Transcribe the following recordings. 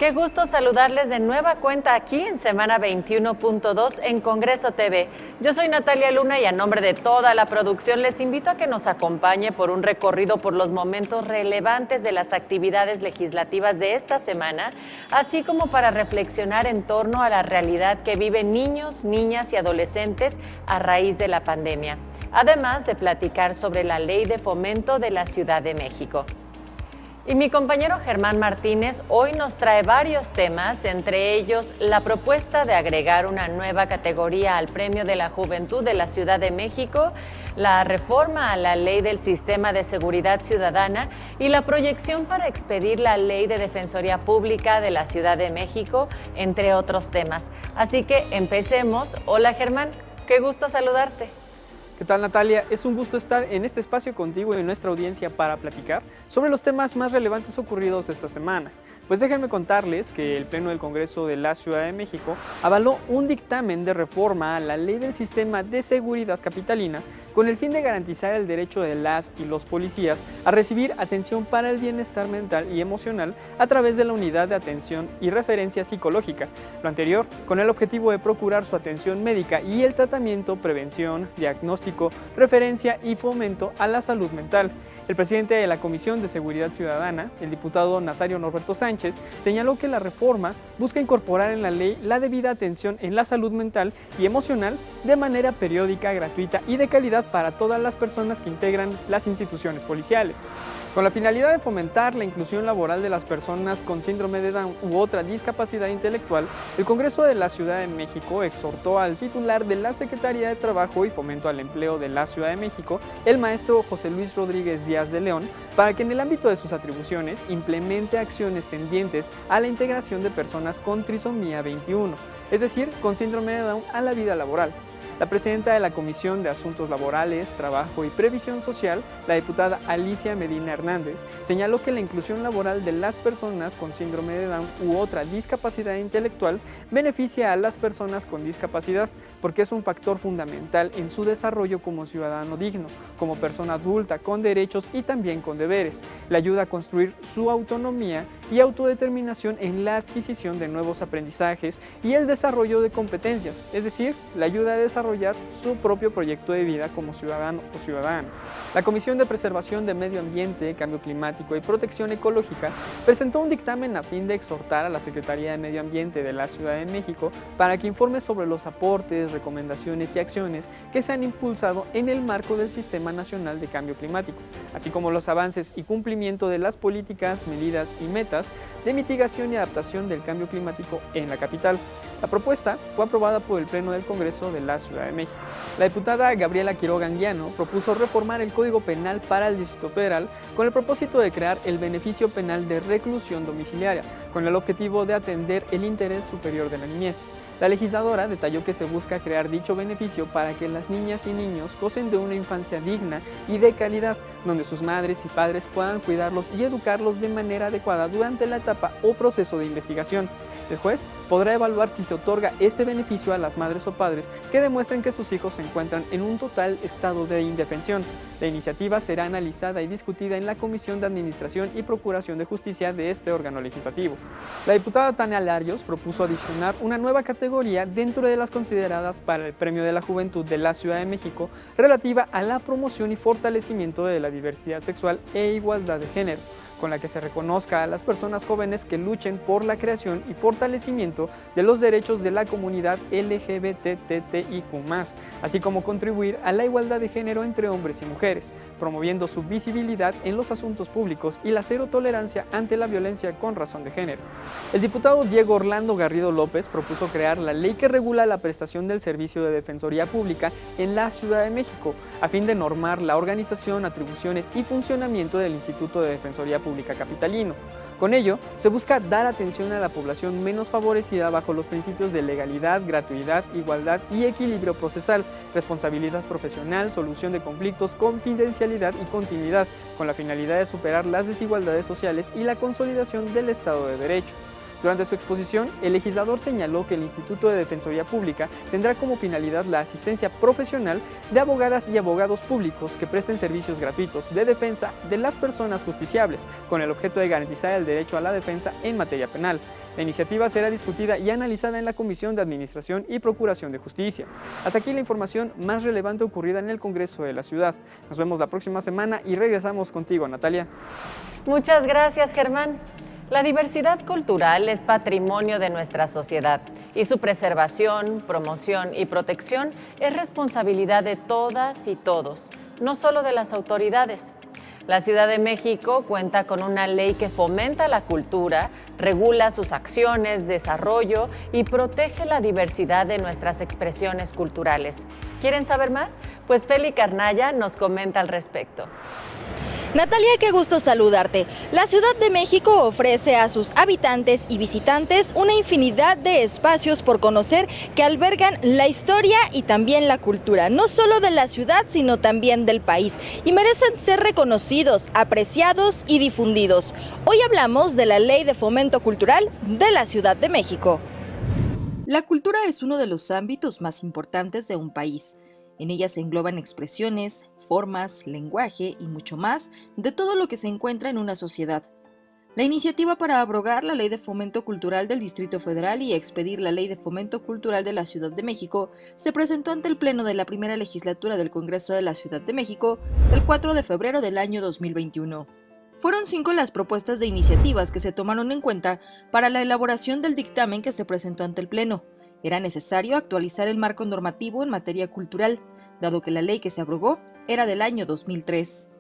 Qué gusto saludarles de nueva cuenta aquí en Semana 21.2 en Congreso TV. Yo soy Natalia Luna y a nombre de toda la producción les invito a que nos acompañe por un recorrido por los momentos relevantes de las actividades legislativas de esta semana, así como para reflexionar en torno a la realidad que viven niños, niñas y adolescentes a raíz de la pandemia, además de platicar sobre la Ley de Fomento de la Ciudad de México. Y mi compañero Germán Martínez hoy nos trae varios temas, entre ellos la propuesta de agregar una nueva categoría al Premio de la Juventud de la Ciudad de México, la reforma a la Ley del Sistema de Seguridad Ciudadana y la proyección para expedir la Ley de Defensoría Pública de la Ciudad de México, entre otros temas. Así que empecemos. Hola Germán, qué gusto saludarte. ¿Qué tal, Natalia? Es un gusto estar en este espacio contigo y en nuestra audiencia para platicar sobre los temas más relevantes ocurridos esta semana. Pues déjenme contarles que el Pleno del Congreso de la Ciudad de México avaló un dictamen de reforma a la Ley del Sistema de Seguridad Capitalina con el fin de garantizar el derecho de las y los policías a recibir atención para el bienestar mental y emocional a través de la Unidad de Atención y Referencia Psicológica. Lo anterior con el objetivo de procurar su atención médica y el tratamiento, prevención, diagnóstico, referencia y fomento a la salud mental. El presidente de la Comisión de Seguridad Ciudadana, el diputado Nazario Norberto Sánchez, señaló que la reforma busca incorporar en la ley la debida atención en la salud mental y emocional de manera periódica, gratuita y de calidad para todas las personas que integran las instituciones policiales. Con la finalidad de fomentar la inclusión laboral de las personas con síndrome de Down u otra discapacidad intelectual, el Congreso de la Ciudad de México exhortó al titular de la Secretaría de Trabajo y Fomento al Empleo de la Ciudad de México, el maestro José Luis Rodríguez Díaz de León, para que en el ámbito de sus atribuciones implemente acciones tendientes a la integración de personas con trisomía 21, es decir, con síndrome de Down a la vida laboral. La presidenta de la Comisión de Asuntos Laborales, Trabajo y Previsión Social, la diputada Alicia Medina Hernández, señaló que la inclusión laboral de las personas con síndrome de Down u otra discapacidad intelectual beneficia a las personas con discapacidad porque es un factor fundamental en su desarrollo como ciudadano digno, como persona adulta con derechos y también con deberes. Le ayuda a construir su autonomía y autodeterminación en la adquisición de nuevos aprendizajes y el desarrollo de competencias, es decir, le ayuda a desarrollar su propio proyecto de vida como ciudadano o ciudadana. La Comisión de Preservación de Medio Ambiente, Cambio Climático y Protección Ecológica presentó un dictamen a fin de exhortar a la Secretaría de Medio Ambiente de la Ciudad de México para que informe sobre los aportes, recomendaciones y acciones que se han impulsado en el marco del Sistema Nacional de Cambio Climático, así como los avances y cumplimiento de las políticas, medidas y metas de mitigación y adaptación del cambio climático en la capital. La propuesta fue aprobada por el Pleno del Congreso de la Ciudad de México. La diputada Gabriela Quiroga Anguiano propuso reformar el Código Penal para el Distrito Federal con el propósito de crear el beneficio penal de reclusión domiciliaria, con el objetivo de atender el interés superior de la niñez. La legisladora detalló que se busca crear dicho beneficio para que las niñas y niños gocen de una infancia digna y de calidad, donde sus madres y padres puedan cuidarlos y educarlos de manera adecuada durante la etapa o proceso de investigación. El juez podrá evaluar si se otorga este beneficio a las madres o padres que demuestren que sus hijos se encuentran en un total estado de indefensión. La iniciativa será analizada y discutida en la Comisión de Administración y Procuración de Justicia de este órgano legislativo. La diputada Tania Larios propuso adicionar una nueva categoría dentro de las consideradas para el Premio de la Juventud de la Ciudad de México relativa a la promoción y fortalecimiento de la diversidad sexual e igualdad de género, con la que se reconozca a las personas jóvenes que luchen por la creación y fortalecimiento de los derechos de la comunidad LGBTTIQ+, así como contribuir a la igualdad de género entre hombres y mujeres, promoviendo su visibilidad en los asuntos públicos y la cero tolerancia ante la violencia con razón de género. El diputado Diego Orlando Garrido López propuso crear la ley que regula la prestación del servicio de Defensoría Pública en la Ciudad de México, a fin de normar la organización, atribuciones y funcionamiento del Instituto de Defensoría Pública Capitalino. Con ello, se busca dar atención a la población menos favorecida bajo los principios de legalidad, gratuidad, igualdad y equilibrio procesal, responsabilidad profesional, solución de conflictos, confidencialidad y continuidad, con la finalidad de superar las desigualdades sociales y la consolidación del Estado de Derecho. Durante su exposición, el legislador señaló que el Instituto de Defensoría Pública tendrá como finalidad la asistencia profesional de abogadas y abogados públicos que presten servicios gratuitos de defensa de las personas justiciables, con el objeto de garantizar el derecho a la defensa en materia penal. La iniciativa será discutida y analizada en la Comisión de Administración y Procuración de Justicia. Hasta aquí la información más relevante ocurrida en el Congreso de la ciudad. Nos vemos la próxima semana y regresamos contigo, Natalia. Muchas gracias, Germán. La diversidad cultural es patrimonio de nuestra sociedad y su preservación, promoción y protección es responsabilidad de todas y todos, no solo de las autoridades. La Ciudad de México cuenta con una ley que fomenta la cultura, regula sus acciones, desarrollo y protege la diversidad de nuestras expresiones culturales. ¿Quieren saber más? Pues Feli Carnaya nos comenta al respecto. Natalia, qué gusto saludarte. La Ciudad de México ofrece a sus habitantes y visitantes una infinidad de espacios por conocer que albergan la historia y también la cultura, no solo de la ciudad, sino también del país, y merecen ser reconocidos, apreciados y difundidos. Hoy hablamos de la Ley de Fomento Cultural de la Ciudad de México. La cultura es uno de los ámbitos más importantes de un país. En ella se engloban expresiones, formas, lenguaje y mucho más de todo lo que se encuentra en una sociedad. La iniciativa para abrogar la Ley de Fomento Cultural del Distrito Federal y expedir la Ley de Fomento Cultural de la Ciudad de México se presentó ante el Pleno de la primera legislatura del Congreso de la Ciudad de México el 4 de febrero del año 2021. Fueron 5 las propuestas de iniciativas que se tomaron en cuenta para la elaboración del dictamen que se presentó ante el Pleno. Era necesario actualizar el marco normativo en materia cultural, dado que la ley que se abrogó era del año 2003.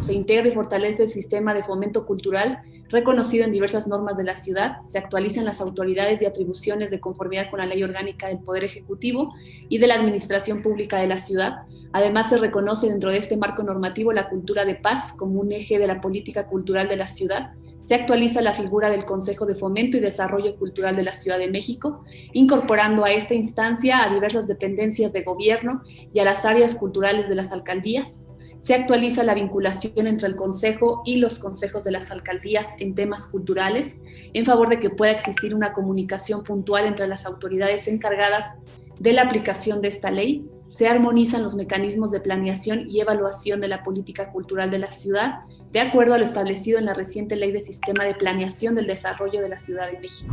Se integra y fortalece el sistema de fomento cultural reconocido en diversas normas de la ciudad, se actualizan las autoridades y atribuciones de conformidad con la Ley Orgánica del Poder Ejecutivo y de la Administración Pública de la ciudad. Además, se reconoce dentro de este marco normativo la cultura de paz como un eje de la política cultural de la ciudad. Se actualiza la figura del Consejo de Fomento y Desarrollo Cultural de la Ciudad de México, incorporando a esta instancia a diversas dependencias de gobierno y a las áreas culturales de las alcaldías. Se actualiza la vinculación entre el Consejo y los consejos de las alcaldías en temas culturales, en favor de que pueda existir una comunicación puntual entre las autoridades encargadas de la aplicación de esta ley. Se armonizan los mecanismos de planeación y evaluación de la política cultural de la ciudad, de acuerdo a lo establecido en la reciente Ley de Sistema de Planeación del Desarrollo de la Ciudad de México.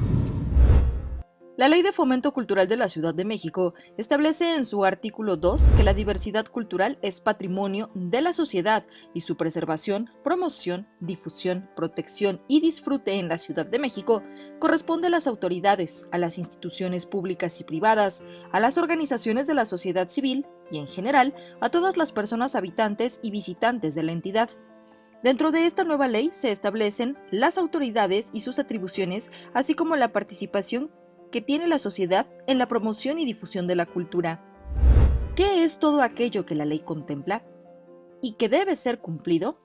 La Ley de Fomento Cultural de la Ciudad de México establece en su artículo 2 que la diversidad cultural es patrimonio de la sociedad y su preservación, promoción, difusión, protección y disfrute en la Ciudad de México corresponde a las autoridades, a las instituciones públicas y privadas, a las organizaciones de la sociedad civil y, en general, a todas las personas habitantes y visitantes de la entidad. Dentro de esta nueva ley se establecen las autoridades y sus atribuciones, así como la participación que tiene la sociedad en la promoción y difusión de la cultura. ¿Qué es todo aquello que la ley contempla y que debe ser cumplido?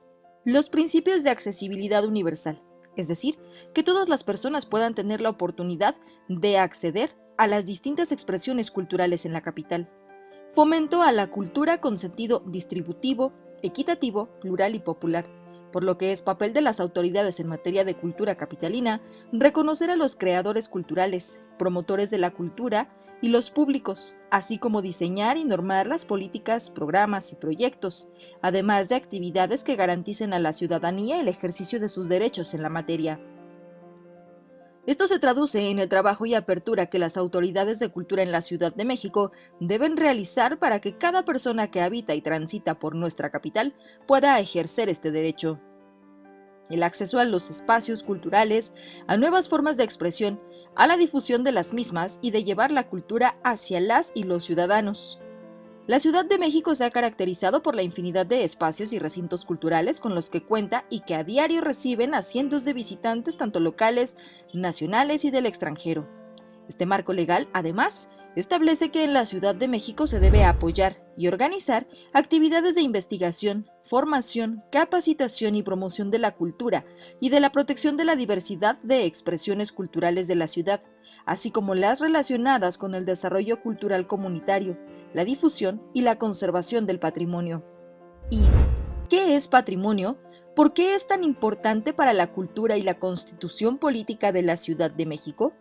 Los principios de accesibilidad universal, es decir, que todas las personas puedan tener la oportunidad de acceder a las distintas expresiones culturales en la capital. Fomento a la cultura con sentido distributivo, equitativo, plural y popular, por lo que es papel de las autoridades en materia de cultura capitalina reconocer a los creadores culturales, promotores de la cultura y los públicos, así como diseñar y normar las políticas, programas y proyectos, además de actividades que garanticen a la ciudadanía el ejercicio de sus derechos en la materia. Esto se traduce en el trabajo y apertura que las autoridades de cultura en la Ciudad de México deben realizar para que cada persona que habita y transita por nuestra capital pueda ejercer este derecho. El acceso a los espacios culturales, a nuevas formas de expresión, a la difusión de las mismas y de llevar la cultura hacia las y los ciudadanos. La Ciudad de México se ha caracterizado por la infinidad de espacios y recintos culturales con los que cuenta y que a diario reciben a cientos de visitantes tanto locales, nacionales y del extranjero. Este marco legal, además, establece que en la Ciudad de México se debe apoyar y organizar actividades de investigación, formación, capacitación y promoción de la cultura y de la protección de la diversidad de expresiones culturales de la ciudad, así como las relacionadas con el desarrollo cultural comunitario, la difusión y la conservación del patrimonio. ¿Y qué es patrimonio? ¿Por qué es tan importante para la cultura y la constitución política de la Ciudad de México?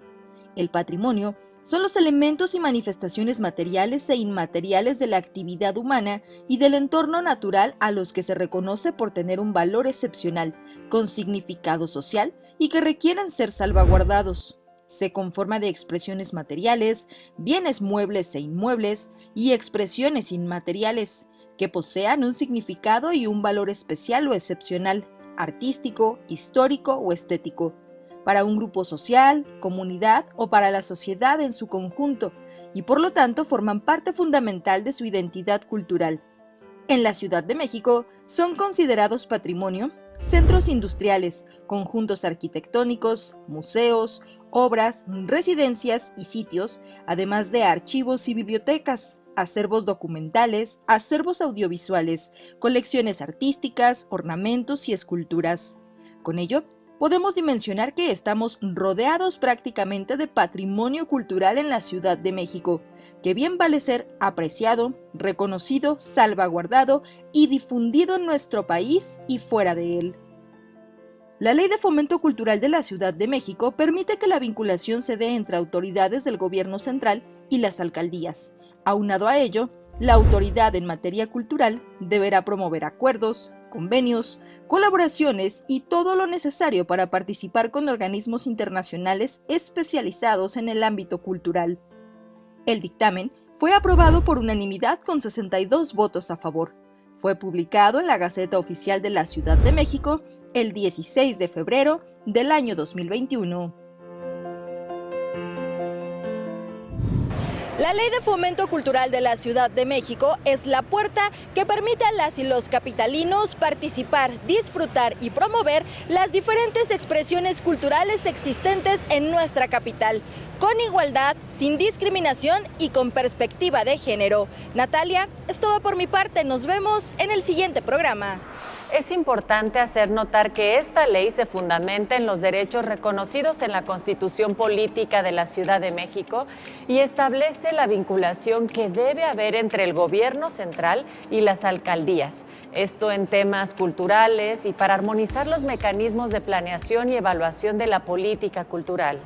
El patrimonio son los elementos y manifestaciones materiales e inmateriales de la actividad humana y del entorno natural a los que se reconoce por tener un valor excepcional, con significado social y que requieren ser salvaguardados. Se conforma de expresiones materiales, bienes muebles e inmuebles y expresiones inmateriales, que posean un significado y un valor especial o excepcional, artístico, histórico o estético, para un grupo social, comunidad o para la sociedad en su conjunto, y por lo tanto forman parte fundamental de su identidad cultural. En la Ciudad de México son considerados patrimonio centros industriales, conjuntos arquitectónicos, museos, obras, residencias y sitios, además de archivos y bibliotecas, acervos documentales, acervos audiovisuales, colecciones artísticas, ornamentos y esculturas. Con ello, podemos dimensionar que estamos rodeados prácticamente de patrimonio cultural en la Ciudad de México, que bien vale ser apreciado, reconocido, salvaguardado y difundido en nuestro país y fuera de él. La Ley de Fomento Cultural de la Ciudad de México permite que la vinculación se dé entre autoridades del gobierno central y las alcaldías. Aunado a ello, la autoridad en materia cultural deberá promover acuerdos, convenios, colaboraciones y todo lo necesario para participar con organismos internacionales especializados en el ámbito cultural. El dictamen fue aprobado por unanimidad con 62 votos a favor. Fue publicado en la Gaceta Oficial de la Ciudad de México el 16 de febrero del año 2021. La Ley de Fomento Cultural de la Ciudad de México es la puerta que permite a las y los capitalinos participar, disfrutar y promover las diferentes expresiones culturales existentes en nuestra capital, con igualdad, sin discriminación y con perspectiva de género. Natalia, es todo por mi parte. Nos vemos en el siguiente programa. Es importante hacer notar que esta ley se fundamenta en los derechos reconocidos en la Constitución Política de la Ciudad de México y establece la vinculación que debe haber entre el gobierno central y las alcaldías. Esto en temas culturales y para armonizar los mecanismos de planeación y evaluación de la política cultural.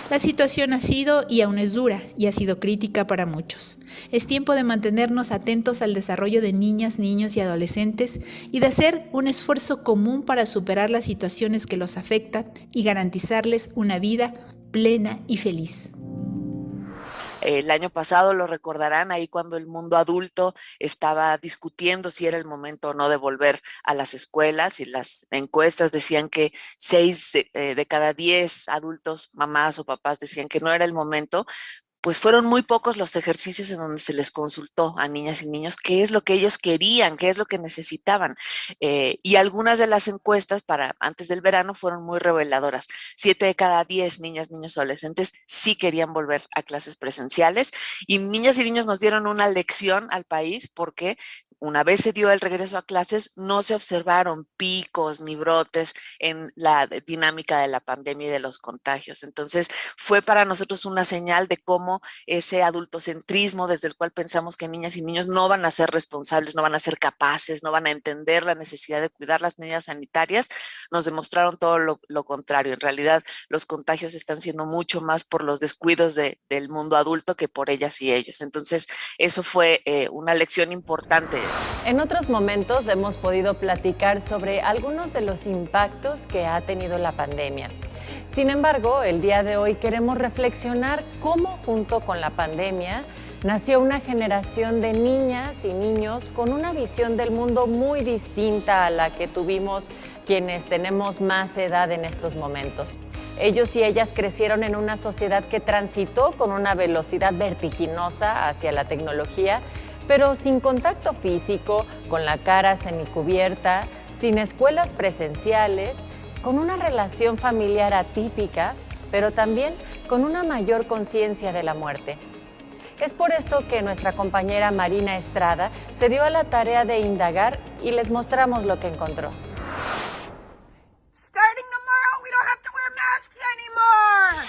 La situación ha sido y aún es dura y ha sido crítica para muchos. Es tiempo de mantenernos atentos al desarrollo de niñas, niños y adolescentes y de hacer un esfuerzo común para superar las situaciones que los afectan y garantizarles una vida plena y feliz. El año pasado lo recordarán ahí cuando el mundo adulto estaba discutiendo si era el momento o no de volver a las escuelas y las encuestas decían que 6 de cada 10 adultos, mamás o papás decían que no era el momento. Pues fueron muy pocos los ejercicios en donde se les consultó a niñas y niños qué es lo que ellos querían, qué es lo que necesitaban. Y algunas de las encuestas para antes del verano fueron muy reveladoras. 7 de cada 10 niñas, niños, adolescentes sí querían volver a clases presenciales y niñas y niños nos dieron una lección al país porque una vez se dio el regreso a clases, no se observaron picos ni brotes en la dinámica de la pandemia y de los contagios. Entonces, fue para nosotros una señal de cómo ese adultocentrismo desde el cual pensamos que niñas y niños no van a ser responsables, no van a ser capaces, no van a entender la necesidad de cuidar las medidas sanitarias, nos demostraron todo lo contrario. En realidad, los contagios están siendo mucho más por los descuidos del mundo adulto que por ellas y ellos. Entonces, eso fue una lección importante. En otros momentos hemos podido platicar sobre algunos de los impactos que ha tenido la pandemia. Sin embargo, el día de hoy queremos reflexionar cómo junto con la pandemia nació una generación de niñas y niños con una visión del mundo muy distinta a la que tuvimos quienes tenemos más edad en estos momentos. Ellos y ellas crecieron en una sociedad que transitó con una velocidad vertiginosa hacia la tecnología, pero sin contacto físico, con la cara semicubierta, sin escuelas presenciales, con una relación familiar atípica, pero también con una mayor conciencia de la muerte. Es por esto que nuestra compañera Marina Estrada se dio a la tarea de indagar y les mostramos lo que encontró. Starting tomorrow, we don't have to wear masks anymore.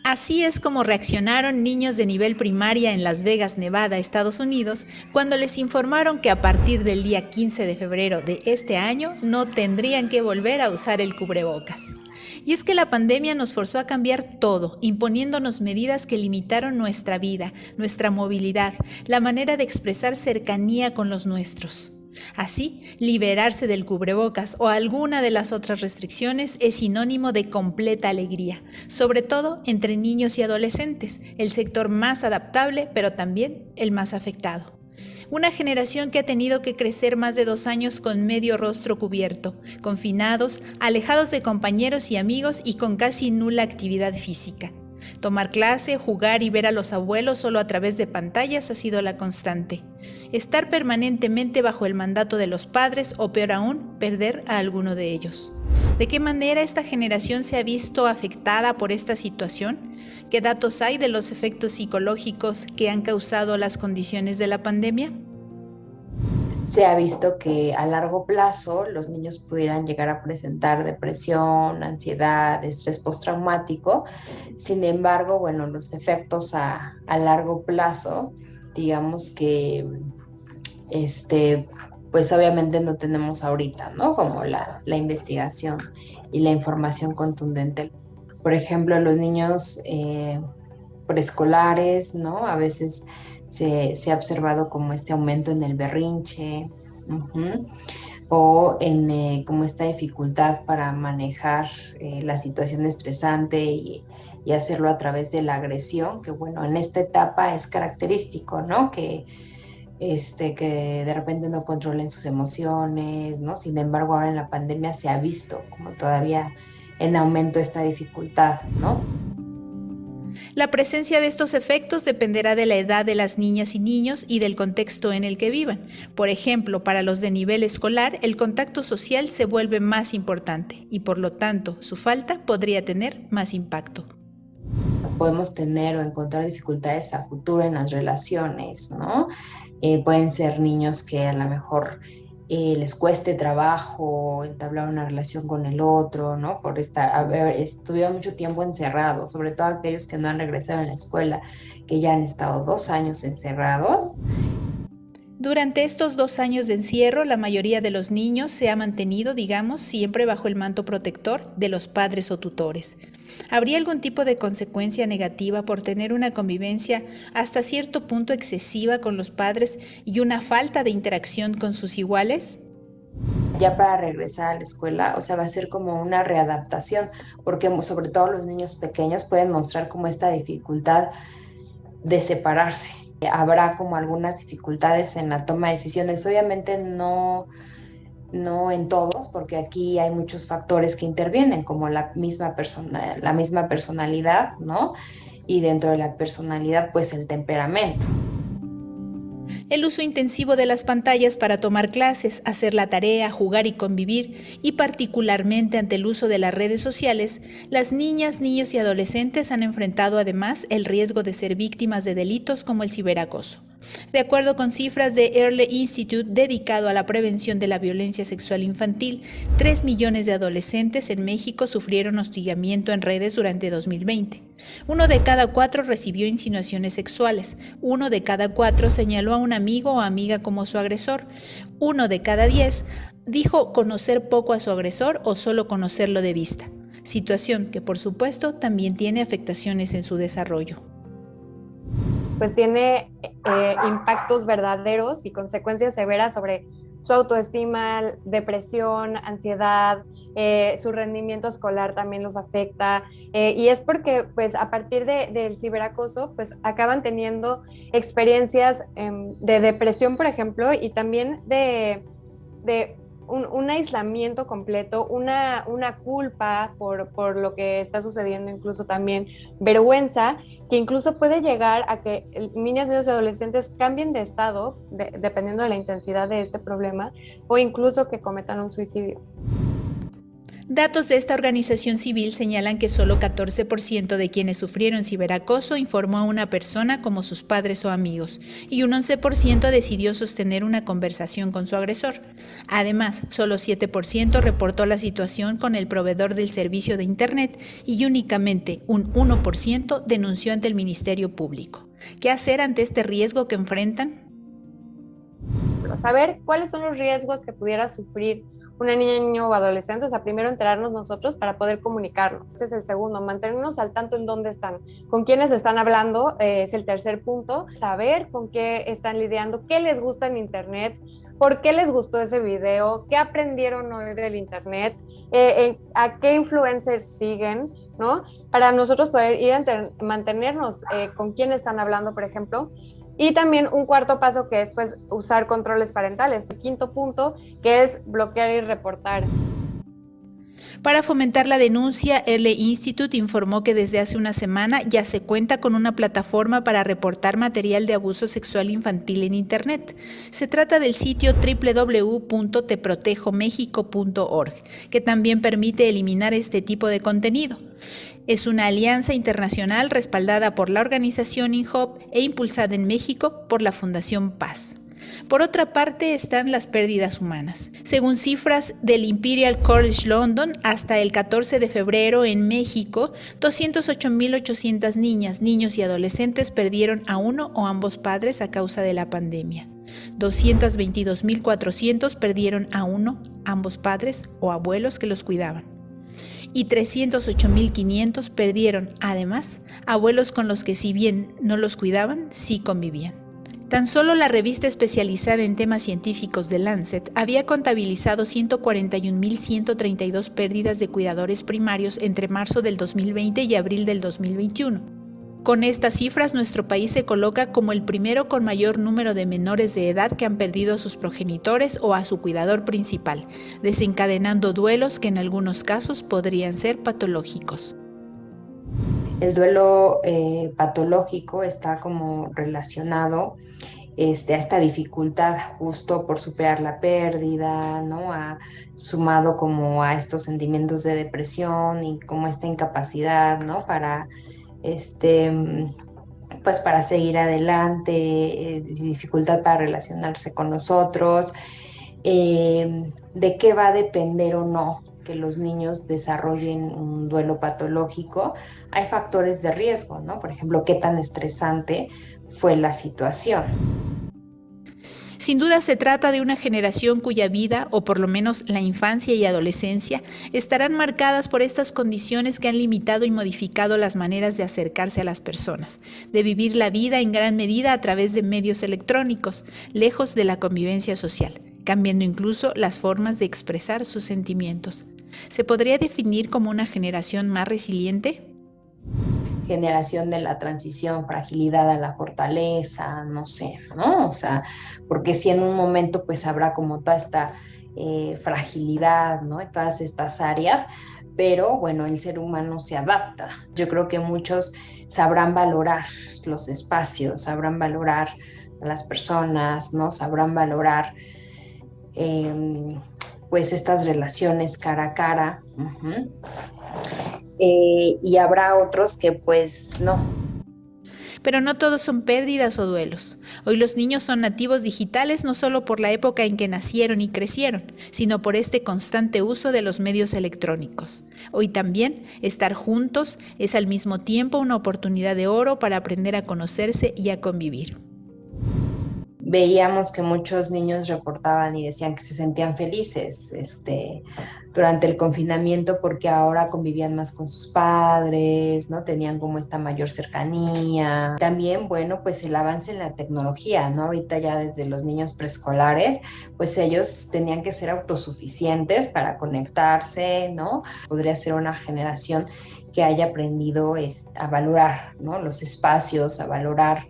Así es como reaccionaron niños de nivel primaria en Las Vegas, Nevada, Estados Unidos, cuando les informaron que a partir del día 15 de febrero de este año no tendrían que volver a usar el cubrebocas. Y es que la pandemia nos forzó a cambiar todo, imponiéndonos medidas que limitaron nuestra vida, nuestra movilidad, la manera de expresar cercanía con los nuestros. Así, liberarse del cubrebocas o alguna de las otras restricciones es sinónimo de completa alegría, sobre todo entre niños y adolescentes, el sector más adaptable, pero también el más afectado. Una generación que ha tenido que crecer más de 2 años con medio rostro cubierto, confinados, alejados de compañeros y amigos y con casi nula actividad física. Tomar clase, jugar y ver a los abuelos solo a través de pantallas ha sido la constante. Estar permanentemente bajo el mandato de los padres o, peor aún, perder a alguno de ellos. ¿De qué manera esta generación se ha visto afectada por esta situación? ¿Qué datos hay de los efectos psicológicos que han causado las condiciones de la pandemia? Se ha visto que a largo plazo los niños pudieran llegar a presentar depresión, ansiedad, estrés postraumático. Sin embargo, bueno, los efectos a largo plazo, digamos que pues obviamente no tenemos ahorita, ¿no? Como la investigación y la información contundente. Por ejemplo, los niños preescolares, ¿no? A veces se ha observado como este aumento en el berrinche, o en como esta dificultad para manejar la situación estresante y hacerlo a través de la agresión, que bueno, en esta etapa es característico, ¿no? Que de repente no controlen sus emociones, ¿no? Sin embargo, ahora en la pandemia se ha visto como todavía en aumento esta dificultad, ¿no? La presencia de estos efectos dependerá de la edad de las niñas y niños y del contexto en el que vivan. Por ejemplo, para los de nivel escolar, el contacto social se vuelve más importante y por lo tanto su falta podría tener más impacto. Podemos tener o encontrar dificultades a futuro en las relaciones, ¿no? Pueden ser niños que a lo mejor les cueste trabajo entablar una relación con el otro, ¿no? Estuvieron mucho tiempo encerrados, sobre todo aquellos que no han regresado a la escuela, que ya han estado 2 años encerrados. Durante estos 2 años de encierro, la mayoría de los niños se ha mantenido, digamos, siempre bajo el manto protector de los padres o tutores. ¿Habría algún tipo de consecuencia negativa por tener una convivencia hasta cierto punto excesiva con los padres y una falta de interacción con sus iguales? Ya para regresar a la escuela, o sea, va a ser como una readaptación, porque sobre todo los niños pequeños pueden mostrar como esta dificultad de separarse. Habrá como algunas dificultades en la toma de decisiones, obviamente no en todos, porque aquí hay muchos factores que intervienen, como la misma personalidad, ¿no? Y dentro de la personalidad, pues el temperamento. El uso intensivo de las pantallas para tomar clases, hacer la tarea, jugar y convivir, y particularmente ante el uso de las redes sociales, las niñas, niños y adolescentes han enfrentado además el riesgo de ser víctimas de delitos como el ciberacoso. De acuerdo con cifras de Early Institute dedicado a la prevención de la violencia sexual infantil, 3 millones de adolescentes en México sufrieron hostigamiento en redes durante 2020. 1 de cada 4 recibió insinuaciones sexuales, 1 de cada 4 señaló a un amigo o amiga como su agresor, 1 de cada 10 dijo conocer poco a su agresor o solo conocerlo de vista, situación que por supuesto también tiene afectaciones en su desarrollo. Pues tiene impactos verdaderos y consecuencias severas sobre su autoestima, depresión, ansiedad, su rendimiento escolar también los afecta, y es porque pues a partir del ciberacoso pues acaban teniendo experiencias de depresión, por ejemplo, y también de un aislamiento completo, una culpa por lo que está sucediendo, incluso también vergüenza, que incluso puede llegar a que niñas, niños y adolescentes cambien de estado, dependiendo de la intensidad de este problema, o incluso que cometan un suicidio. Datos de esta organización civil señalan que solo 14% de quienes sufrieron ciberacoso informó a una persona como sus padres o amigos, y un 11% decidió sostener una conversación con su agresor. Además, solo 7% reportó la situación con el proveedor del servicio de Internet y únicamente un 1% denunció ante el Ministerio Público. ¿Qué hacer ante este riesgo que enfrentan? Saber cuáles son los riesgos que pudiera sufrir una niña, niño o adolescente, o sea, primero enterarnos nosotros para poder comunicarnos. Este es el segundo, mantenernos al tanto en dónde están, con quiénes están hablando, es el tercer punto, saber con qué están lidiando, qué les gusta en Internet, por qué les gustó ese video, qué aprendieron hoy del Internet, a qué influencers siguen, ¿no? Para nosotros poder ir a mantenernos con quién están hablando, por ejemplo. Y también un cuarto paso que es pues usar controles parentales. El quinto punto que es bloquear y reportar. Para fomentar la denuncia, Early Institute informó que desde hace una semana ya se cuenta con una plataforma para reportar material de abuso sexual infantil en Internet. Se trata del sitio www.teprotejomexico.org, que también permite eliminar este tipo de contenido. Es una alianza internacional respaldada por la organización INHOP e impulsada en México por la Fundación Paz. Por otra parte están las pérdidas humanas. Según cifras del Imperial College London, hasta el 14 de febrero en México, 208.800 niñas, niños y adolescentes perdieron a uno o ambos padres a causa de la pandemia. 222.400 perdieron a uno, ambos padres o abuelos que los cuidaban. Y 308.500 perdieron, además, abuelos con los que si bien no los cuidaban, sí convivían. Tan solo la revista especializada en temas científicos de Lancet había contabilizado 141.132 pérdidas de cuidadores primarios entre marzo del 2020 y abril del 2021. Con estas cifras, nuestro país se coloca como el primero con mayor número de menores de edad que han perdido a sus progenitores o a su cuidador principal, desencadenando duelos que en algunos casos podrían ser patológicos. El duelo patológico está como relacionado a esta dificultad justo por superar la pérdida, ¿no? Sumado como a estos sentimientos de depresión y como esta incapacidad, ¿no? Para pues para seguir adelante, dificultad para relacionarse con los otros, de qué va a depender o no que los niños desarrollen un duelo patológico. Hay factores de riesgo, ¿no? Por ejemplo, qué tan estresante fue la situación. Sin duda se trata de una generación cuya vida, o por lo menos la infancia y adolescencia, estarán marcadas por estas condiciones que han limitado y modificado las maneras de acercarse a las personas, de vivir la vida en gran medida a través de medios electrónicos, lejos de la convivencia social, cambiando incluso las formas de expresar sus sentimientos. ¿Se podría definir como una generación más resiliente? Generación de la transición, fragilidad a la fortaleza, no sé, ¿no? O sea, porque si en un momento pues habrá como toda esta fragilidad, ¿no? En todas estas áreas, pero bueno, el ser humano se adapta. Yo creo que muchos sabrán valorar los espacios, sabrán valorar a las personas, ¿no? Sabrán valorar pues estas relaciones cara a cara. Y habrá otros que pues no. Pero no todos son pérdidas o duelos. Hoy los niños son nativos digitales no solo por la época en que nacieron y crecieron, sino por este constante uso de los medios electrónicos. Hoy también, estar juntos es al mismo tiempo una oportunidad de oro para aprender a conocerse y a convivir. Veíamos que muchos niños reportaban y decían que se sentían felices durante el confinamiento porque ahora convivían más con sus padres, ¿no? Tenían como esta mayor cercanía. También, bueno, pues el avance en la tecnología, ¿no? Ahorita ya desde los niños preescolares, pues ellos tenían que ser autosuficientes para conectarse, ¿no? Podría ser una generación que haya aprendido a valorar, ¿no? Los espacios, a valorar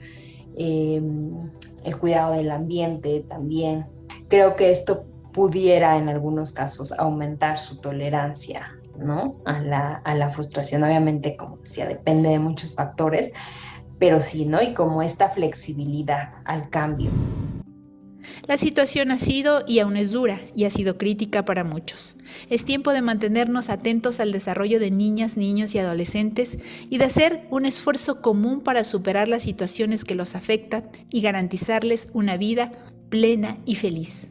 el cuidado del ambiente también. Creo que esto pudiera en algunos casos aumentar su tolerancia, ¿no? a la frustración. Obviamente, como decía, depende de muchos factores, pero sí, ¿no? Y como esta flexibilidad al cambio. La situación ha sido y aún es dura y ha sido crítica para muchos. Es tiempo de mantenernos atentos al desarrollo de niñas, niños y adolescentes y de hacer un esfuerzo común para superar las situaciones que los afectan y garantizarles una vida plena y feliz.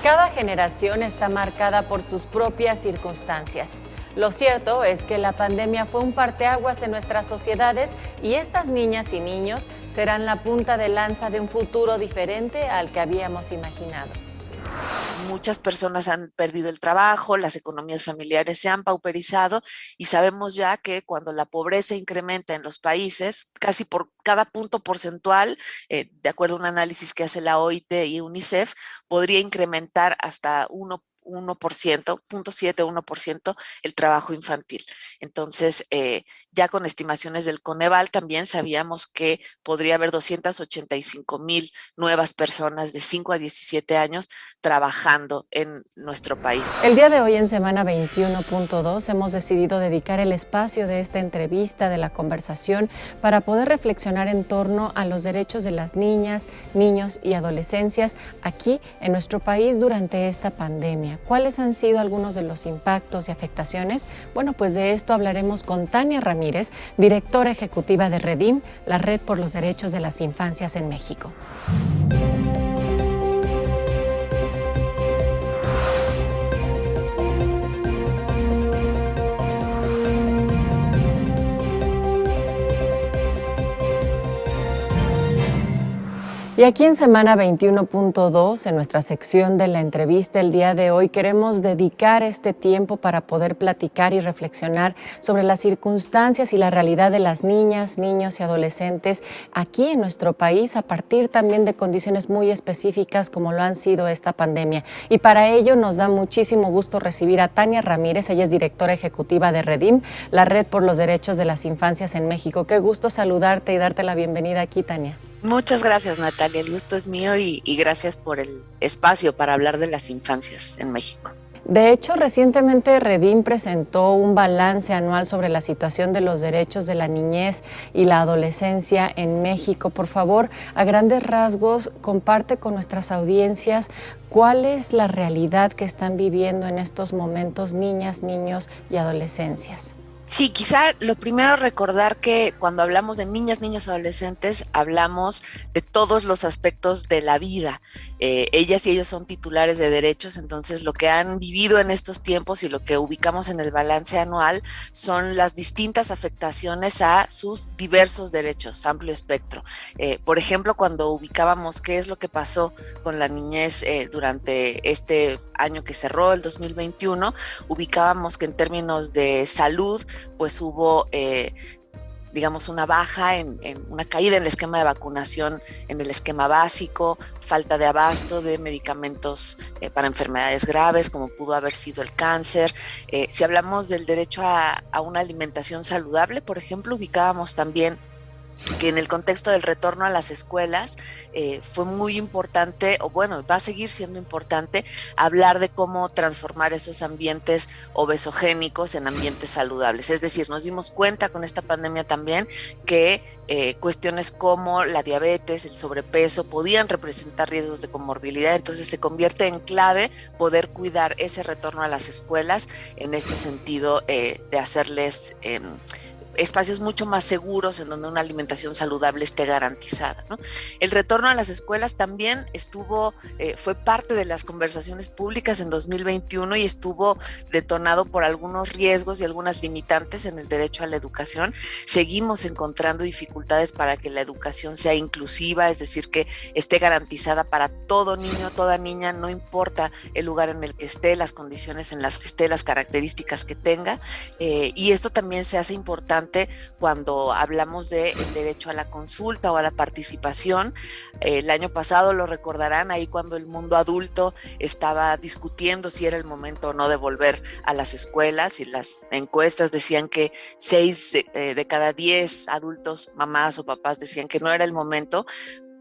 Cada generación está marcada por sus propias circunstancias. Lo cierto es que la pandemia fue un parteaguas en nuestras sociedades y estas niñas y niños serán la punta de lanza de un futuro diferente al que habíamos imaginado. Muchas personas han perdido el trabajo, las economías familiares se han pauperizado y sabemos ya que cuando la pobreza incrementa en los países, casi por cada punto porcentual, de acuerdo a un análisis que hace la OIT y UNICEF, podría incrementar hasta 1%, 0.7, 1% el trabajo infantil. Entonces, ya con estimaciones del Coneval también sabíamos que podría haber 285,000 nuevas personas de 5 a 17 años trabajando en nuestro país. El día de hoy en Semana 21.2 hemos decidido dedicar el espacio de esta entrevista, de la conversación, para poder reflexionar en torno a los derechos de las niñas, niños y adolescencias aquí en nuestro país durante esta pandemia. ¿Cuáles han sido algunos de los impactos y afectaciones? Bueno, pues de esto hablaremos con Tania Ramírez, directora ejecutiva de REDIM, la Red por los Derechos de las Infancias en México. Y aquí en Semana 21.2, en nuestra sección de la entrevista el día de hoy, queremos dedicar este tiempo para poder platicar y reflexionar sobre las circunstancias y la realidad de las niñas, niños y adolescentes aquí en nuestro país, a partir también de condiciones muy específicas como lo han sido esta pandemia. Y para ello nos da muchísimo gusto recibir a Tania Ramírez. Ella es directora ejecutiva de REDIM, la Red por los Derechos de las Infancias en México. Qué gusto saludarte y darte la bienvenida aquí, Tania. Muchas gracias, Natalia. El gusto es mío y gracias por el espacio para hablar de las infancias en México. De hecho, recientemente REDIM presentó un balance anual sobre la situación de los derechos de la niñez y la adolescencia en México. Por favor, a grandes rasgos, comparte con nuestras audiencias cuál es la realidad que están viviendo en estos momentos niñas, niños y adolescencias. Sí, quizá lo primero recordar que cuando hablamos de niñas, niños, adolescentes, hablamos de todos los aspectos de la vida. Ellas y ellos son titulares de derechos, entonces lo que han vivido en estos tiempos y lo que ubicamos en el balance anual son las distintas afectaciones a sus diversos derechos, amplio espectro. Por ejemplo, cuando ubicábamos qué es lo que pasó con la niñez durante este año que cerró, el 2021, ubicábamos que en términos de salud, pues hubo, digamos, una baja, una caída en el esquema de vacunación, en el esquema básico, falta de abasto de medicamentos para enfermedades graves, como pudo haber sido el cáncer. Si hablamos del derecho a una alimentación saludable, por ejemplo, ubicábamos también que en el contexto del retorno a las escuelas fue muy importante, o bueno, va a seguir siendo importante hablar de cómo transformar esos ambientes obesogénicos en ambientes saludables. Es decir, nos dimos cuenta con esta pandemia también que cuestiones como la diabetes, el sobrepeso, podían representar riesgos de comorbilidad, entonces se convierte en clave poder cuidar ese retorno a las escuelas en este sentido de hacerles espacios mucho más seguros en donde una alimentación saludable esté garantizada, ¿no? El retorno a las escuelas también fue parte de las conversaciones públicas en 2021 y estuvo detonado por algunos riesgos y algunas limitantes en el derecho a la educación. Seguimos encontrando dificultades para que la educación sea inclusiva, es decir, que esté garantizada para todo niño, toda niña, no importa el lugar en el que esté, las condiciones en las que esté, las características que tenga, y esto también se hace importante cuando hablamos del derecho a la consulta o a la participación. El año pasado, lo recordarán, ahí cuando el mundo adulto estaba discutiendo si era el momento o no de volver a las escuelas, y las encuestas decían que 6 de cada 10 adultos, mamás o papás, decían que no era el momento.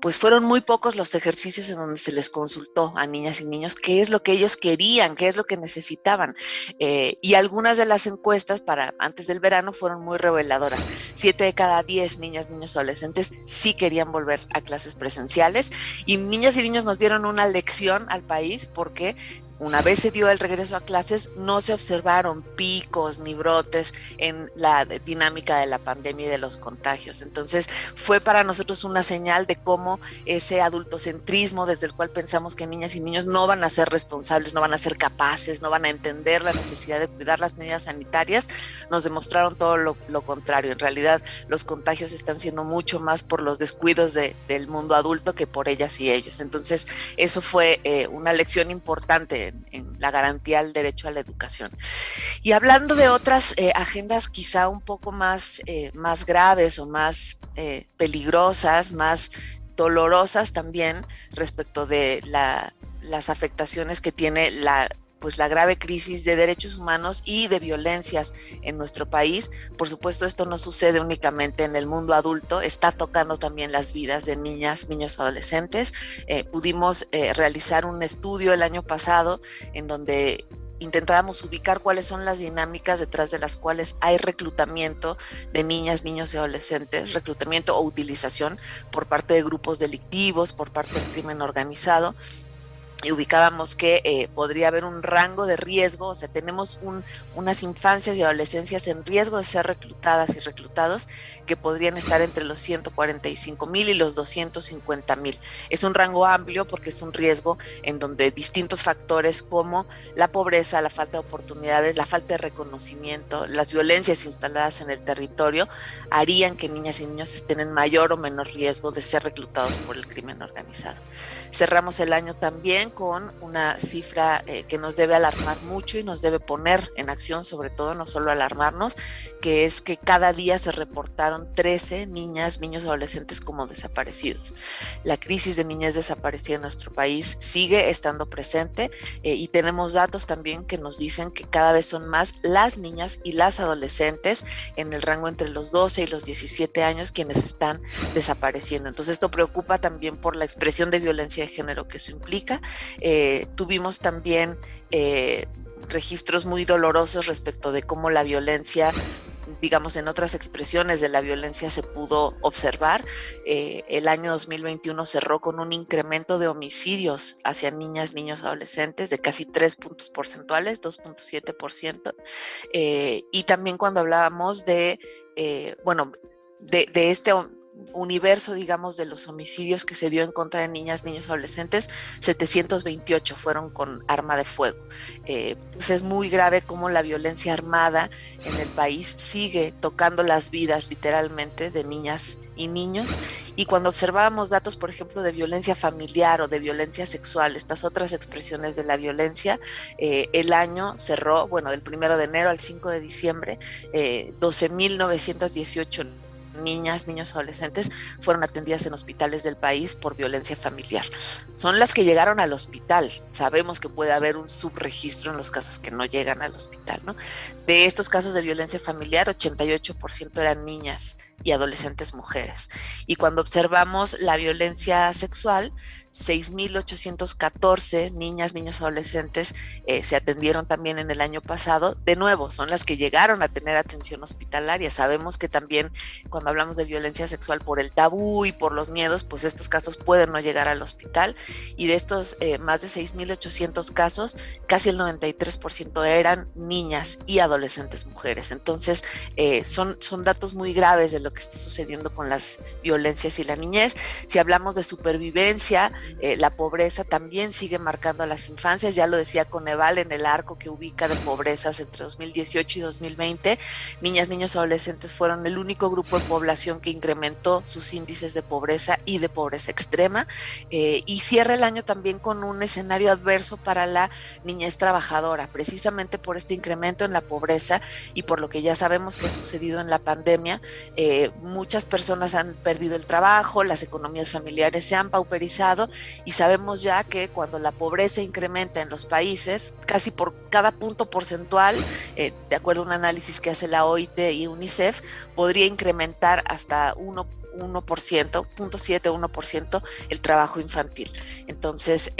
pues fueron muy pocos los ejercicios en donde se les consultó a niñas y niños qué es lo que ellos querían, qué es lo que necesitaban. Y algunas de las encuestas para antes del verano fueron muy reveladoras. 7 de cada 10 niñas, niños, adolescentes sí querían volver a clases presenciales, y niñas y niños nos dieron una lección al país porque una vez se dio el regreso a clases, no se observaron picos ni brotes en la dinámica de la pandemia y de los contagios. Entonces, fue para nosotros una señal de cómo ese adultocentrismo desde el cual pensamos que niñas y niños no van a ser responsables, no van a ser capaces, no van a entender la necesidad de cuidar las medidas sanitarias, nos demostraron todo lo contrario. En realidad, los contagios están siendo mucho más por los descuidos del mundo adulto que por ellas y ellos. Entonces, eso fue una lección importante en la garantía del derecho a la educación. Y hablando de otras agendas quizá un poco más graves o más peligrosas, más dolorosas también respecto de las afectaciones que tiene la grave crisis de derechos humanos y de violencias en nuestro país. Por supuesto, esto no sucede únicamente en el mundo adulto, está tocando también las vidas de niñas, niños, adolescentes. Pudimos realizar un estudio el año pasado en donde intentábamos ubicar cuáles son las dinámicas detrás de las cuales hay reclutamiento de niñas, niños y adolescentes, reclutamiento o utilización por parte de grupos delictivos, por parte del crimen organizado. Y ubicábamos que podría haber un rango de riesgo, o sea, tenemos unas infancias y adolescencias en riesgo de ser reclutadas y reclutados que podrían estar entre los 145,000 y los 250,000. Es un rango amplio porque es un riesgo en donde distintos factores como la pobreza, la falta de oportunidades, la falta de reconocimiento, las violencias instaladas en el territorio harían que niñas y niños estén en mayor o menor riesgo de ser reclutados por el crimen organizado. Cerramos el año también con una cifra que nos debe alarmar mucho y nos debe poner en acción, sobre todo, no solo alarmarnos, que es que cada día se reportaron 13 niñas, niños, adolescentes como desaparecidos. La crisis de niñez desaparecida en nuestro país sigue estando presente y tenemos datos también que nos dicen que cada vez son más las niñas y las adolescentes en el rango entre los 12 y los 17 años quienes están desapareciendo. Entonces esto preocupa también por la expresión de violencia de género que eso implica. Tuvimos también registros muy dolorosos respecto de cómo la violencia, digamos, en otras expresiones de la violencia se pudo observar. El año 2021 cerró con un incremento de homicidios hacia niñas, niños, adolescentes de casi 3 puntos porcentuales, 2.7%. Y también cuando hablábamos de este universo, digamos, de los homicidios que se dio en contra de niñas, niños, adolescentes, 728 fueron con arma de fuego. Pues es muy grave cómo la violencia armada en el país sigue tocando las vidas literalmente de niñas y niños. Y cuando observábamos datos, por ejemplo, de violencia familiar o de violencia sexual, estas otras expresiones de la violencia, el año cerró, del 1 de enero al 5 de diciembre, 12,918 niñas, niños, adolescentes fueron atendidas en hospitales del país por violencia familiar. Son las que llegaron al hospital. Sabemos que puede haber un subregistro en los casos que no llegan al hospital, ¿no? De estos casos de violencia familiar, 88% eran niñas y adolescentes mujeres. Y cuando observamos la violencia sexual, 6,814 niñas, niños, adolescentes se atendieron también en el año pasado. De nuevo, son las que llegaron a tener atención hospitalaria. Sabemos que también cuando hablamos de violencia sexual por el tabú y por los miedos, pues estos casos pueden no llegar al hospital. Y de estos más de 6,800 casos, casi el 93% eran niñas y adolescentes mujeres. Entonces, son datos muy graves de lo que está sucediendo con las violencias y la niñez. Si hablamos de supervivencia, la pobreza también sigue marcando a las infancias. Ya lo decía Coneval en el arco que ubica de pobrezas entre 2018 y 2020. Niñas, niños, adolescentes fueron el único grupo de población que incrementó sus índices de pobreza y de pobreza extrema. Y cierra el año también con un escenario adverso para la niñez trabajadora, precisamente por este incremento en la pobreza y por lo que ya sabemos que ha sucedido en la pandemia. Muchas personas han perdido el trabajo, las economías familiares se han pauperizado y sabemos ya que cuando la pobreza incrementa en los países, casi por cada punto porcentual, de acuerdo a un análisis que hace la OIT y UNICEF, podría incrementar hasta 1%, 0.7-1% el trabajo infantil. Entonces,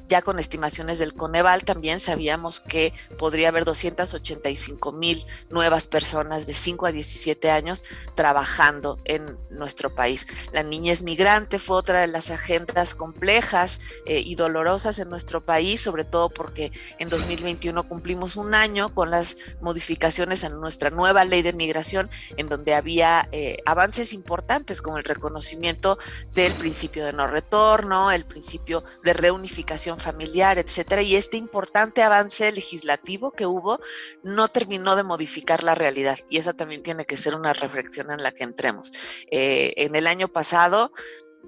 ya con estimaciones del Coneval también sabíamos que podría haber 285,000 nuevas personas de 5 a 17 años trabajando en nuestro país. La niñez migrante fue otra de las agendas complejas y dolorosas en nuestro país, sobre todo porque en 2021 cumplimos un año con las modificaciones en nuestra nueva ley de migración, en donde había avances importantes como el reconocimiento del principio de no retorno, el principio de reunificación familiar, etcétera, y este importante avance legislativo que hubo no terminó de modificar la realidad, y esa también tiene que ser una reflexión en la que entremos. En el año pasado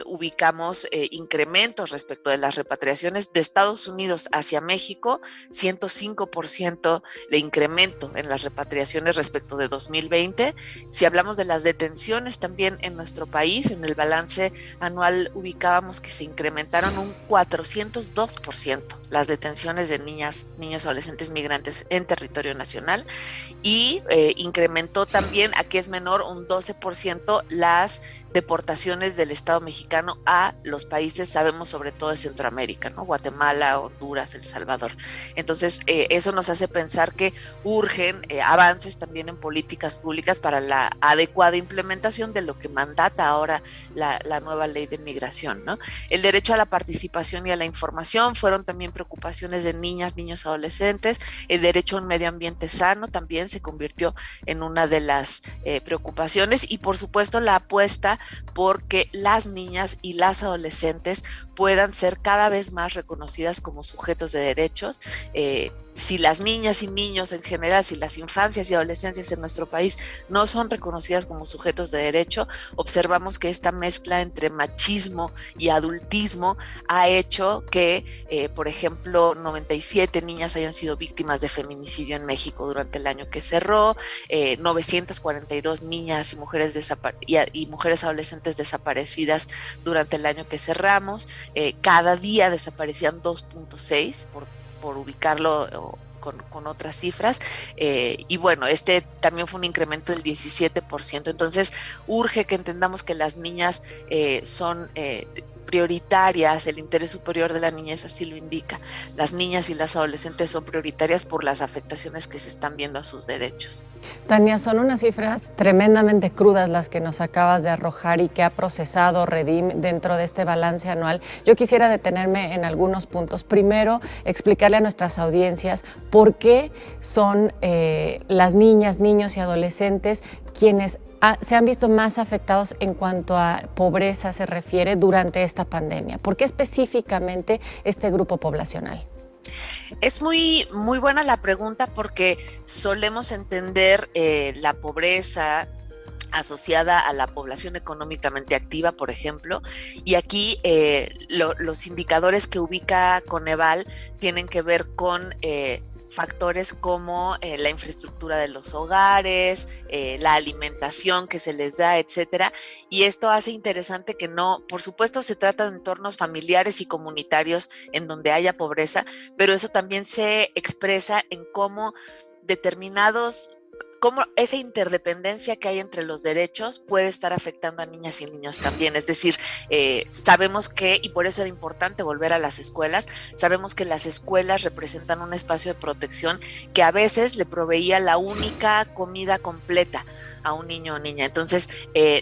ubicamos incrementos respecto de las repatriaciones de Estados Unidos hacia México, 105% de incremento en las repatriaciones respecto de 2020. Si hablamos de las detenciones también en nuestro país, en el balance anual ubicábamos que se incrementaron un 402% las detenciones de niñas, niños, adolescentes migrantes en territorio nacional, y incrementó también, aquí es menor, un 12% las deportaciones del Estado mexicano a los países, sabemos, sobre todo de Centroamérica, ¿no? Guatemala, Honduras, El Salvador. Entonces, eso nos hace pensar que urgen avances también en políticas públicas para la adecuada implementación de lo que mandata ahora la nueva ley de migración, ¿no? El derecho a la participación y a la información fueron también preocupaciones de niñas, niños, adolescentes. El derecho a un medio ambiente sano también se convirtió en una de las preocupaciones, y por supuesto la apuesta porque las niñas y las adolescentes puedan ser cada vez más reconocidas como sujetos de derechos. Si las niñas y niños en general, si las infancias y adolescencias en nuestro país no son reconocidas como sujetos de derecho, observamos que esta mezcla entre machismo y adultismo ha hecho que, por ejemplo, 97 niñas hayan sido víctimas de feminicidio en México durante el año que cerró, 942 niñas y mujeres, y mujeres adolescentes desaparecidas durante el año que cerramos. Cada día desaparecían 2.6 por ubicarlo con otras cifras, y bueno, este también fue un incremento del 17%. Entonces urge que entendamos que las niñas son prioritarias, el interés superior de la niñez así lo indica. Las niñas y las adolescentes son prioritarias por las afectaciones que se están viendo a sus derechos. Tania, son unas cifras tremendamente crudas las que nos acabas de arrojar y que ha procesado Redim dentro de este balance anual. Yo quisiera detenerme en algunos puntos. Primero, explicarle a nuestras audiencias por qué son las niñas, niños y adolescentes quienes se han visto más afectados en cuanto a pobreza se refiere durante esta pandemia. ¿Por qué específicamente este grupo poblacional? Es muy buena la pregunta, porque solemos entender la pobreza asociada a la población económicamente activa, por ejemplo, y aquí los indicadores que ubica Coneval tienen que ver con factores como la infraestructura de los hogares, la alimentación que se les da, etcétera, y esto hace interesante que no, por supuesto se trata de entornos familiares y comunitarios en donde haya pobreza, pero eso también se expresa en cómo esa interdependencia que hay entre los derechos puede estar afectando a niñas y niños también. Es decir, sabemos que, y por eso era importante volver a las escuelas, sabemos que las escuelas representan un espacio de protección que a veces le proveía la única comida completa a un niño o niña. Entonces,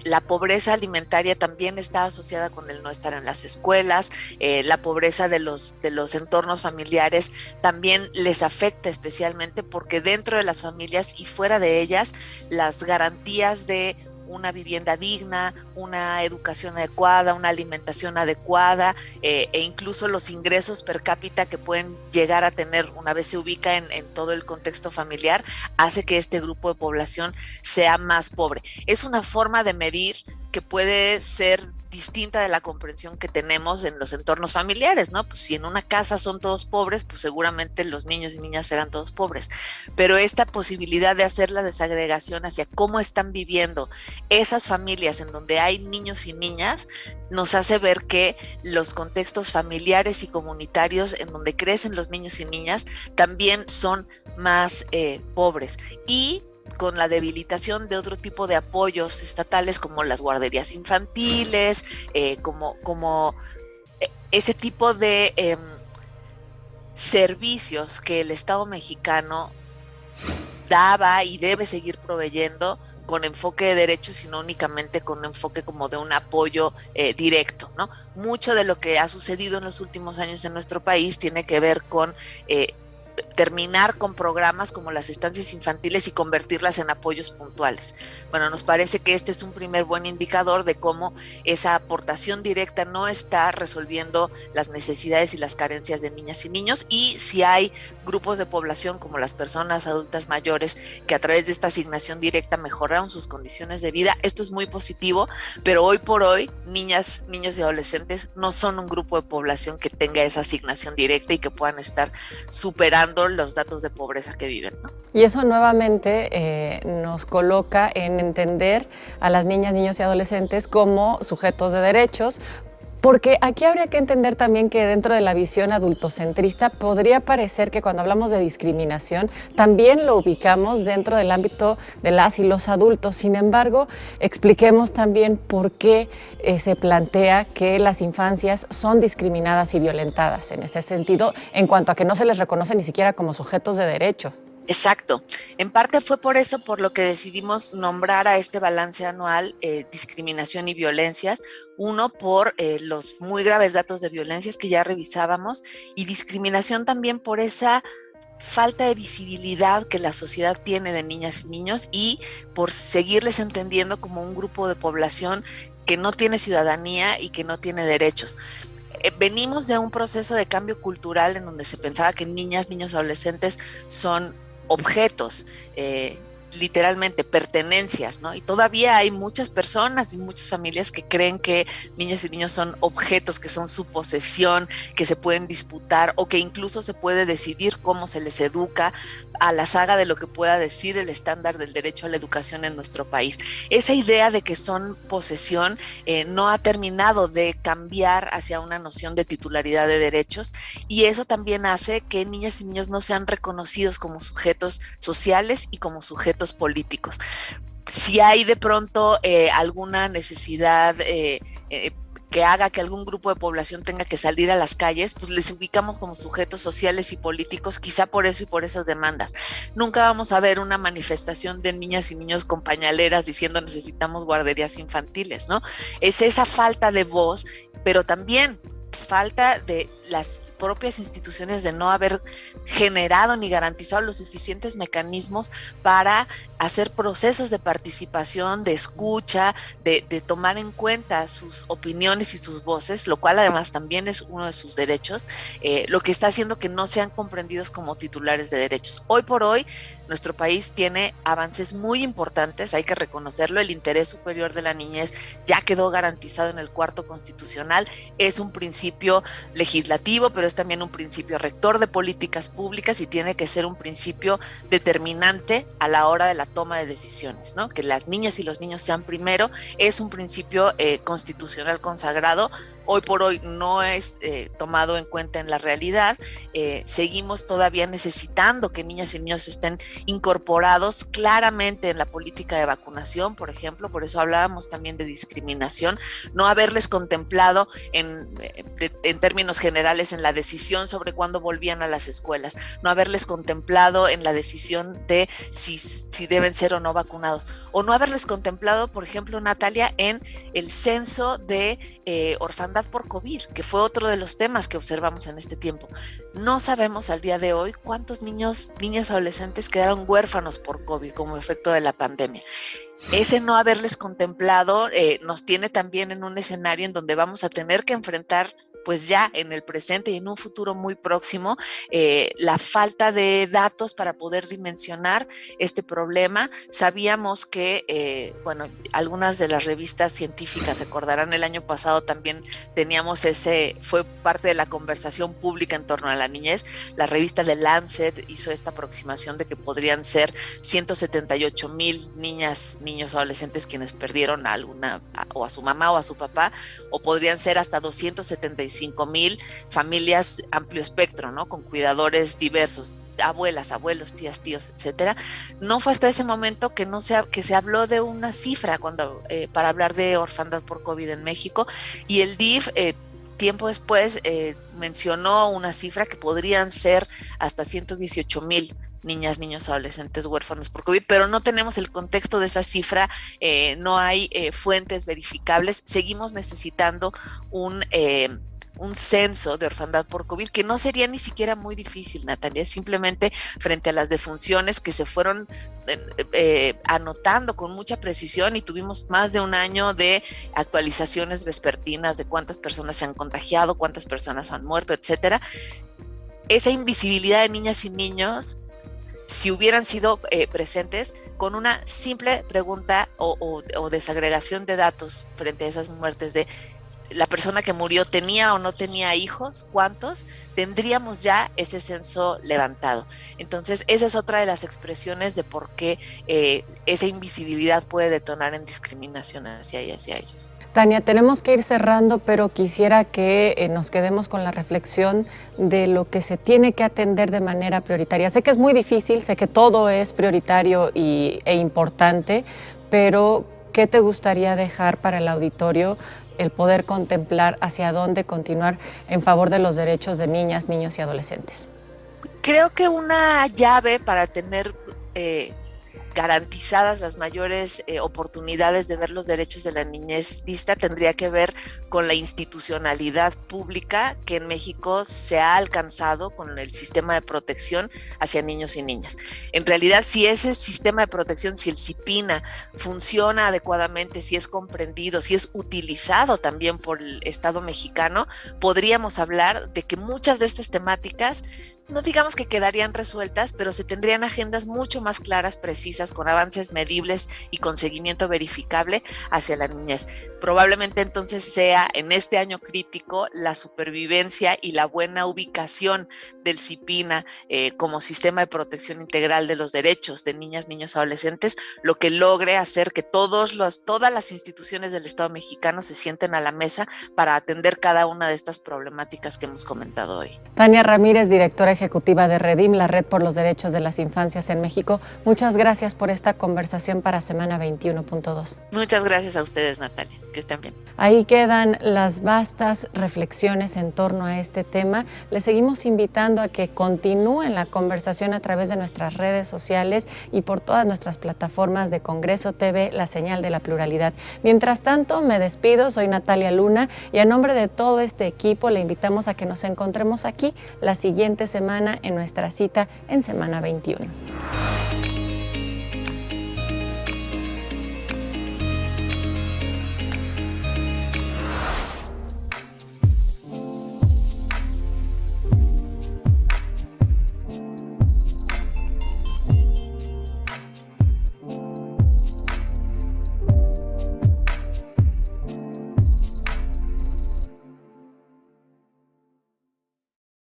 la pobreza alimentaria también está asociada con el no estar en las escuelas. La pobreza de los entornos familiares también les afecta especialmente, porque dentro de las familias y fuera de ellas, las garantías de una vivienda digna, una educación adecuada, una alimentación adecuada, e incluso los ingresos per cápita que pueden llegar a tener una vez se ubica en todo el contexto familiar, hace que este grupo de población sea más pobre. Es una forma de medir que puede ser distinta de la comprensión que tenemos en los entornos familiares, ¿no? Pues si en una casa son todos pobres, pues seguramente los niños y niñas serán todos pobres. Pero esta posibilidad de hacer la desagregación hacia cómo están viviendo esas familias en donde hay niños y niñas, nos hace ver que los contextos familiares y comunitarios en donde crecen los niños y niñas también son más pobres. Y con la debilitación de otro tipo de apoyos estatales como las guarderías infantiles, como ese tipo de servicios que el Estado mexicano daba y debe seguir proveyendo con enfoque de derechos y no únicamente con un enfoque como de un apoyo directo, ¿no? Mucho de lo que ha sucedido en los últimos años en nuestro país tiene que ver con terminar con programas como las estancias infantiles y convertirlas en apoyos puntuales. Bueno, nos parece que este es un primer buen indicador de cómo esa aportación directa no está resolviendo las necesidades y las carencias de niñas y niños, y si hay grupos de población como las personas adultas mayores que a través de esta asignación directa mejoraron sus condiciones de vida, esto es muy positivo, pero hoy por hoy niñas, niños y adolescentes no son un grupo de población que tenga esa asignación directa y que puedan estar superando los datos de pobreza que viven, ¿no? Y eso nuevamente nos coloca en entender a las niñas, niños y adolescentes como sujetos de derechos, porque aquí habría que entender también que dentro de la visión adultocentrista podría parecer que cuando hablamos de discriminación también lo ubicamos dentro del ámbito de las y los adultos. Sin embargo, expliquemos también por qué se plantea que las infancias son discriminadas y violentadas en este sentido, en cuanto a que no se les reconoce ni siquiera como sujetos de derecho. Exacto. En parte fue por eso por lo que decidimos nombrar a este balance anual discriminación y violencias. Uno, por los muy graves datos de violencias que ya revisábamos, y discriminación también por esa falta de visibilidad que la sociedad tiene de niñas y niños, y por seguirles entendiendo como un grupo de población que no tiene ciudadanía y que no tiene derechos. Venimos de un proceso de cambio cultural en donde se pensaba que niñas, niños, adolescentes son objetos, literalmente pertenencias, ¿no? Y todavía hay muchas personas y muchas familias que creen que niñas y niños son objetos, que son su posesión, que se pueden disputar o que incluso se puede decidir cómo se les educa, a la saga de lo que pueda decir el estándar del derecho a la educación en nuestro país. Esa idea de que son posesión no ha terminado de cambiar hacia una noción de titularidad de derechos, y eso también hace que niñas y niños no sean reconocidos como sujetos sociales y como sujetos políticos. Si hay de pronto alguna necesidad que haga que algún grupo de población tenga que salir a las calles, pues les ubicamos como sujetos sociales y políticos, quizá por eso y por esas demandas. Nunca vamos a ver una manifestación de niñas y niños con pañaleras diciendo necesitamos guarderías infantiles, ¿no? Es esa falta de voz, pero también falta de las propias instituciones de no haber generado ni garantizado los suficientes mecanismos para hacer procesos de participación, de escucha, de tomar en cuenta sus opiniones y sus voces, lo cual además también es uno de sus derechos, lo que está haciendo que no sean comprendidos como titulares de derechos. Hoy por hoy, nuestro país tiene avances muy importantes, hay que reconocerlo. El interés superior de la niñez ya quedó garantizado en el cuarto constitucional, es un principio legislativo, pero es también un principio rector de políticas públicas y tiene que ser un principio determinante a la hora de la toma de decisiones, ¿no? Que las niñas y los niños sean primero es un principio constitucional consagrado. Hoy por hoy no es tomado en cuenta en la realidad. Seguimos todavía necesitando que niñas y niños estén incorporados claramente en la política de vacunación, por ejemplo. Por eso hablábamos también de discriminación, no haberles contemplado en términos generales en la decisión sobre cuándo volvían a las escuelas, no haberles contemplado en la decisión de si deben ser o no vacunados, o no haberles contemplado, por ejemplo, Natalia, en el censo de orfandad por COVID, que fue otro de los temas que observamos en este tiempo. No sabemos al día de hoy cuántos niños, niñas, adolescentes quedaron huérfanos por COVID como efecto de la pandemia. Ese no haberles contemplado nos tiene también en un escenario en donde vamos a tener que enfrentar, pues ya en el presente y en un futuro muy próximo, la falta de datos para poder dimensionar este problema. Sabíamos que, bueno, algunas de las revistas científicas, se acordarán, el año pasado también teníamos fue parte de la conversación pública en torno a la niñez. La revista The Lancet hizo esta aproximación de que podrían ser 178,000 niñas, niños, adolescentes quienes perdieron a su mamá o a su papá, o podrían ser hasta 276 45,000 familias amplio espectro, ¿no? Con cuidadores diversos, abuelas, abuelos, tías, tíos, etcétera. No fue hasta ese momento que se habló de una cifra para hablar de orfandad por COVID en México, y el DIF tiempo después mencionó una cifra que podrían ser hasta 118,000 niñas, niños, adolescentes huérfanos por COVID, pero no tenemos el contexto de esa cifra, no hay fuentes verificables. Seguimos necesitando un censo de orfandad por COVID, que no sería ni siquiera muy difícil, Natalia, simplemente frente a las defunciones que se fueron anotando con mucha precisión, y tuvimos más de un año de actualizaciones vespertinas de cuántas personas se han contagiado, cuántas personas han muerto, etcétera. Esa invisibilidad de niñas y niños, si hubieran sido presentes, con una simple pregunta o desagregación de datos frente a esas muertes de la persona que murió tenía o no tenía hijos, cuántos, tendríamos ya ese censo levantado. Entonces, esa es otra de las expresiones de por qué esa invisibilidad puede detonar en discriminación hacia ellas y a ellos. Tania, tenemos que ir cerrando, pero quisiera que nos quedemos con la reflexión de lo que se tiene que atender de manera prioritaria. Sé que es muy difícil, sé que todo es prioritario e importante, pero ¿qué te gustaría dejar para el auditorio, el poder contemplar hacia dónde continuar en favor de los derechos de niñas, niños y adolescentes? Creo que una llave para tener garantizadas las mayores oportunidades de ver los derechos de la niñez vista tendría que ver con la institucionalidad pública que en México se ha alcanzado con el sistema de protección hacia niños y niñas. En realidad, si ese sistema de protección, si el CIPINA funciona adecuadamente, si es comprendido, si es utilizado también por el Estado mexicano, podríamos hablar de que muchas de estas temáticas no digamos que quedarían resueltas, pero se tendrían agendas mucho más claras, precisas, con avances medibles y con seguimiento verificable hacia la niñez. Probablemente entonces sea en este año crítico la supervivencia y la buena ubicación del CIPINA como sistema de protección integral de los derechos de niñas, niños, adolescentes, lo que logre hacer que todas las instituciones del Estado mexicano se sienten a la mesa para atender cada una de estas problemáticas que hemos comentado hoy. Tania Ramírez, directora ejecutiva de REDIM, la Red por los Derechos de las Infancias en México. Muchas gracias por esta conversación para Semana 21.2. Muchas gracias a ustedes, Natalia. Que estén bien. Ahí quedan las vastas reflexiones en torno a este tema. Les seguimos invitando a que continúen la conversación a través de nuestras redes sociales y por todas nuestras plataformas de Congreso TV, la señal de la pluralidad. Mientras tanto, me despido. Soy Natalia Luna y a nombre de todo este equipo le invitamos a que nos encontremos aquí la siguiente semana en nuestra cita en Semana 21.